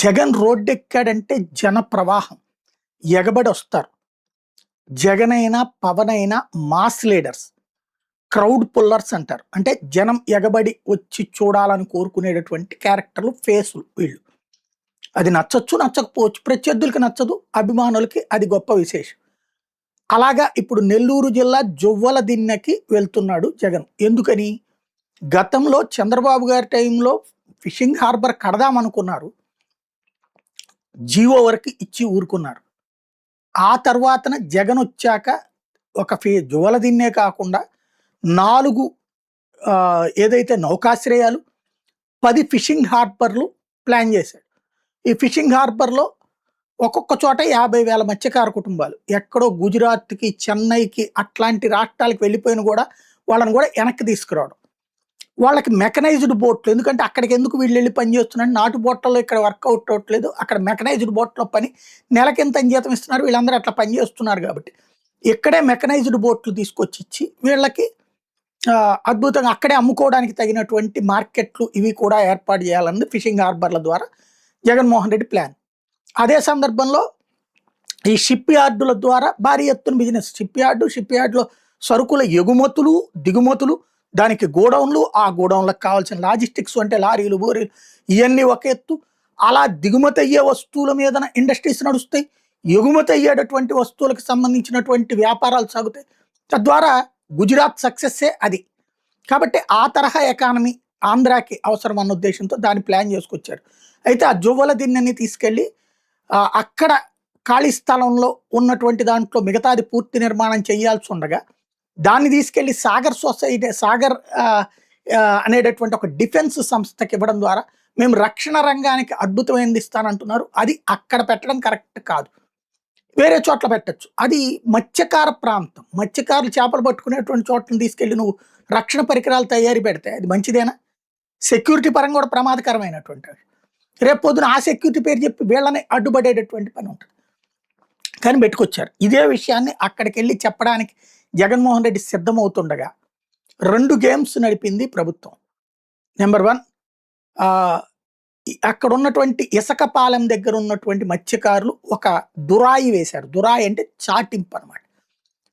జగన్ రోడ్డెక్కాడంటే జన ప్రవాహం. ఎగబడొస్తారు. జగన్ అయినా, పవన్ అయినా మాస్ లీడర్స్. క్రౌడ్ పుల్లర్స్ అంటారు. అంటే జనం ఎగబడి వచ్చి చూడాలని కోరుకునేటటువంటి క్యారెక్టర్లు, ఫేసులు వీళ్ళు. అది నచ్చొచ్చు, నచ్చకపోవచ్చు. ప్రత్యర్థులకి నచ్చదు, అభిమానులకి అది గొప్ప విశేషం. అలాగా ఇప్పుడు నెల్లూరు జిల్లా జొవ్వల దిన్నెకి వెళ్తున్నాడు జగన్. ఎందుకని? గతంలో చంద్రబాబు గారి టైంలో ఫిషింగ్ హార్బర్ కడదామనుకున్నారు. జీవో వరకు ఇచ్చి ఊరుకున్నారు. ఆ తర్వాతన జగన్ వచ్చాక ఒక జువల దిన్నే కాకుండా 4 ఏదైతే నౌకాశ్రయాలు, 10 ఫిషింగ్ హార్బర్లు ప్లాన్ చేశాడు. ఈ ఫిషింగ్ హార్బర్లో ఒక్కొక్క చోట 50,000 మత్స్యకార కుటుంబాలు, ఎక్కడో గుజరాత్కి, చెన్నైకి అట్లాంటి రాష్ట్రాలకు వెళ్ళిపోయిన కూడా వాళ్ళని కూడా వెనక్కి తీసుకురావడం. వాళ్ళకి మెకనైజ్డ్ బోట్లు, ఎందుకంటే అక్కడికి ఎందుకు వీళ్ళు వెళ్ళి పని చేస్తున్నారు, నాటు బోట్లలో ఇక్కడ వర్కౌట్ అవ్వట్లేదు, అక్కడ మెకనైజ్డ్ బోట్లో పని, నెలకింత జీతం ఇస్తున్నారు, వీళ్ళందరూ అట్లా పని చేస్తున్నారు కాబట్టి ఇక్కడే మెకనైజ్డ్ బోట్లు తీసుకొచ్చి ఇచ్చి వీళ్ళకి అద్భుతంగా అక్కడే అమ్ముకోవడానికి తగినటువంటి మార్కెట్లు ఇవి కూడా ఏర్పాటు చేయాలన్నది ఫిషింగ్ హార్బర్ల ద్వారా జగన్మోహన్ రెడ్డి ప్లాన్. అదే సందర్భంలో ఈ షిప్ యార్డుల ద్వారా భారీ ఎత్తున బిజినెస్. షిప్ యార్డులో సరుకుల ఎగుమతులు, దిగుమతులు, దానికి గోడౌన్లు, ఆ గోడౌన్లకు కావాల్సిన లాజిస్టిక్స్ అంటే లారీలు, బోరీలు, ఇవన్నీ ఒక ఎత్తు. అలా దిగుమతి అయ్యే వస్తువుల మీదన ఇండస్ట్రీస్ నడుస్తాయి, ఎగుమతి అయ్యేటటువంటి వస్తువులకు సంబంధించినటువంటి వ్యాపారాలు సాగుతాయి. తద్వారా గుజరాత్ సక్సెస్సే అది. కాబట్టి ఆ తరహా ఎకానమీ ఆంధ్రాకి అవసరం అన్న ఉద్దేశంతో దాన్ని ప్లాన్ చేసుకొచ్చారు. అయితే ఆ జువ్వల దిన్నెని తీసుకెళ్ళి అక్కడ ఖాళీ స్థలంలో ఉన్నటువంటి దాంట్లో మిగతాది పూర్తి నిర్మాణం చేయాల్సి ఉండగా దాన్ని తీసుకెళ్లి సాగర్ అనేటటువంటి ఒక డిఫెన్స్ సంస్థకి ఇవ్వడం ద్వారా మేము రక్షణ రంగానికి అద్భుతమైనది ఇస్తానంటున్నారు. అది అక్కడ పెట్టడం కరెక్ట్ కాదు, వేరే చోట్ల పెట్టచ్చు. అది మత్స్యకార ప్రాంతం, మత్స్యకారులు చేపలు పట్టుకునేటువంటి చోట్లను తీసుకెళ్ళి నువ్వు రక్షణ పరికరాలు తయారీ పెడితే అది మంచిదేనా? సెక్యూరిటీ పరంగా కూడా ప్రమాదకరమైనటువంటి రేపు పొద్దున ఆ సెక్యూరిటీ పేరు చెప్పి వీళ్ళని అడ్డుపడేటటువంటి పని ఉంటుంది. కానీ పెట్టుకొచ్చారు. ఇదే విషయాన్ని అక్కడికి వెళ్ళి చెప్పడానికి జగన్మోహన్ రెడ్డి సిద్ధమవుతుండగా 2 గేమ్స్ నడిపింది ప్రభుత్వం. నెంబర్ 1, అక్కడ ఉన్నటువంటి ఇసకపాలెం దగ్గర ఉన్నటువంటి మత్స్యకారులు ఒక దురాయి వేశారు. దురాయి అంటే చాటింపు అనమాట.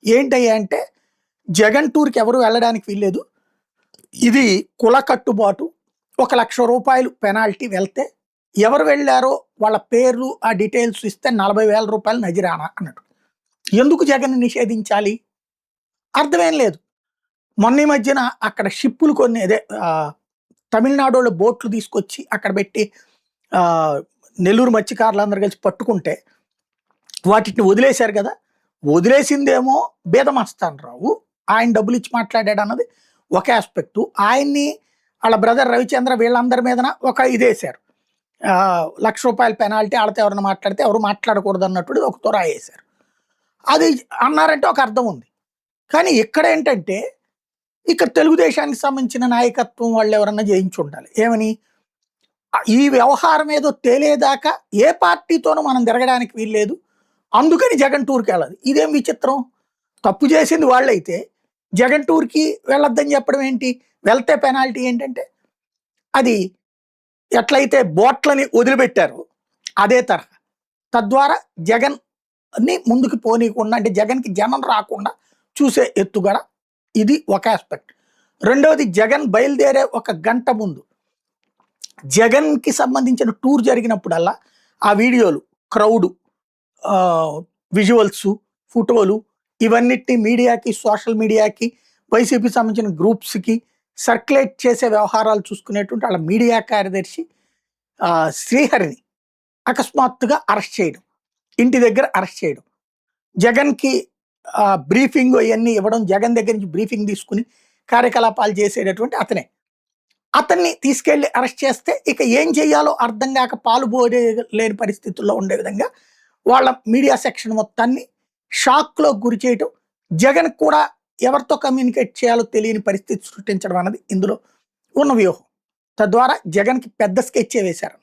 ఏంటయ్యా అంటే జగన్ టూర్కి ఎవరు వెళ్ళడానికి వీల్లేదు, ఇది కుల కట్టుబాటు, 1,00,000 రూపాయలు పెనాల్టీ, వెళ్తే ఎవరు వెళ్ళారో వాళ్ళ పేర్లు ఆ డీటెయిల్స్ ఇస్తే 40,000 రూపాయలు నజిరానా అన్నట్టు. ఎందుకు జగన్ నిషేధించాలి? అర్థమేం లేదు. మొన్న ఈ మధ్యన అక్కడ షిప్పులు కొన్ని తమిళనాడులో బోట్లు తీసుకొచ్చి అక్కడ పెట్టి నెల్లూరు మత్స్యకారులందరూ కలిసి పట్టుకుంటే వాటిని వదిలేశారు కదా. వదిలేసిందేమో బేదమస్తానరావు, ఆయన డబ్బులు ఇచ్చి మాట్లాడాడు అన్నది ఒక ఆస్పెక్టు. ఆయన్ని వాళ్ళ బ్రదర్ రవిచంద్ర వీళ్ళందరి మీదన ఒక ఇదేశారు, 1,00,000 రూపాయల పెనాల్టీ, వాళ్ళతో ఎవరైనా మాట్లాడితే ఎవరు మాట్లాడకూడదు అన్నట్టు ఒక తురా వేశారు. అది అన్నారంటే ఒక అర్థం ఉంది. కానీ ఇక్కడ ఏంటంటే ఇక్కడ తెలుగుదేశానికి సంబంధించిన నాయకత్వం వాళ్ళు ఎవరన్నా చేయించి ఉండాలి. ఏమని? ఈ వ్యవహారం ఏదో తేలేదాకా ఏ పార్టీతోనూ మనం తిరగడానికి వీల్లేదు, అందుకని జగన్ టూర్కి వెళ్ళాలి. ఇదేం విచిత్రం? తప్పు చేసింది వాళ్ళైతే జగన్ టూర్కి వెళ్ళొద్దని చెప్పడం ఏంటి? వెళ్తే పెనాల్టీ ఏంటంటే అది ఎట్లయితే బోట్లని వదిలిపెట్టారో అదే తరహా. తద్వారా జగన్ని ముందుకు పోనీయకుండా, అంటే జగన్కి జనం రాకుండా చూసే ఎత్తుగడ. ఇది ఒక ఆస్పెక్ట్. రెండవది, జగన్ బయలుదేరే 1 గంట ముందు జగన్కి సంబంధించిన టూర్ జరిగినప్పుడల్లా ఆ వీడియోలు, క్రౌడు, విజువల్స్, ఫోటోలు ఇవన్నిటిని మీడియాకి, సోషల్ మీడియాకి, వైసీపీకి సంబంధించిన గ్రూప్స్కి సర్క్యులేట్ చేసే వ్యవహారాలు చూసుకునేటువంటి వాళ్ళ మీడియా కార్యదర్శి శ్రీహరిని అకస్మాత్తుగా అరెస్ట్ చేయడం, ఇంటి దగ్గర అరెస్ట్ చేయడం, జగన్కి బ్రీఫింగ్ ఇవన్నీ ఇవ్వడం, జగన్ దగ్గర నుంచి బ్రీఫింగ్ తీసుకుని కార్యకలాపాలు చేసేటటువంటి అతన్ని తీసుకెళ్లి అరెస్ట్ చేస్తే ఇక ఏం చేయాలో అర్థం కాక పాలుపోలే లేని పరిస్థితుల్లో ఉండే విధంగా వాళ్ళ మీడియా సెక్షన్ మొత్తాన్ని షాక్లో గురి చేయటం, జగన్ కూడా ఎవరితో కమ్యూనికేట్ చేయాలో తెలియని పరిస్థితి సృష్టించడం అన్నది ఇందులో ఉన్న వ్యూహం. తద్వారా జగన్కి పెద్ద స్కెచ్చే వేశారు.